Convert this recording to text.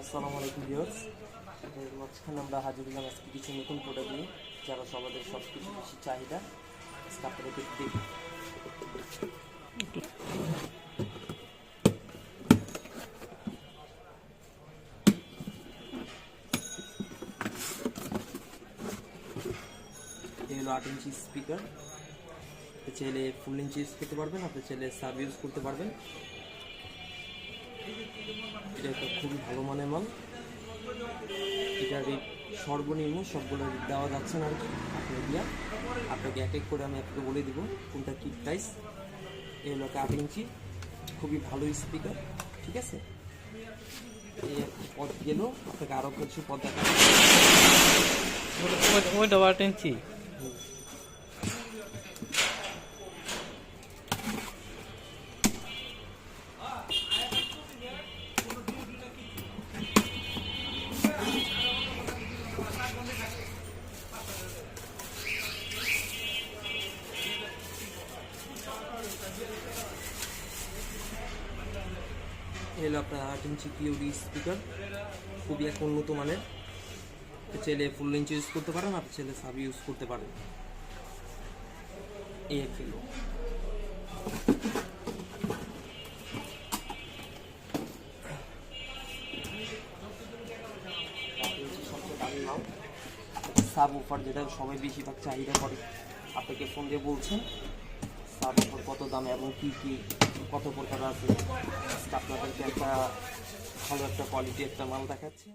আসসালামু আলাইকুম ভিউয়ার্স, মাঝখানে আমরা হাজির হলাম আজকে কিছু নতুন প্রোডাক্ট নিয়ে, যারা সবাদের সব কিছু বেশি চাহিদা। আজকে আপনাদেরকে দেখি এই হলো 8 ইঞ্চি স্পিকার। আপনি চাইলে ফুল ইঞ্চি ইউজ করতে পারবেন, আপনি চাইলে সাব ইউজ করতে পারবেন। এটা একটা খুবই ভালো মানের মাল। এটার রেট সর্বনিম্ন সবগুলো রেট দেওয়া যাচ্ছে না আর কি, আপনি দিয়া আপনাকে এক এক করে আমি আপনাকে বলে দিব কোনটা কী প্রাইস। এই হলো 8 ইঞ্চি, খুবই ভালো স্পিকার, ঠিক আছে। এই একটা পদ গেল, আপনাকে আরও কিছু পদ দেখা ওইটা 8 ইঞ্চি। এলো আপনার 8 ইঞ্চি পিওডি স্পিকার, খুবই এক উন্নত মানের। চাইলে ফুল ইঞ্চি ইউজ করতে পারেন, আপনি চাইলে সাব ইউজ করতে পারেন। এই কিলো সাব অফার, যেটা সবাই বেশিরভাগ চাহিদা করে। আপনাকে ফোন দিয়ে বলছেন সাব অফার কত দাম এবং কী কী কত প্রকার আছে। আপনাদেরকে একটা ভালো একটা কোয়ালিটি একটা মাল দেখাচ্ছি।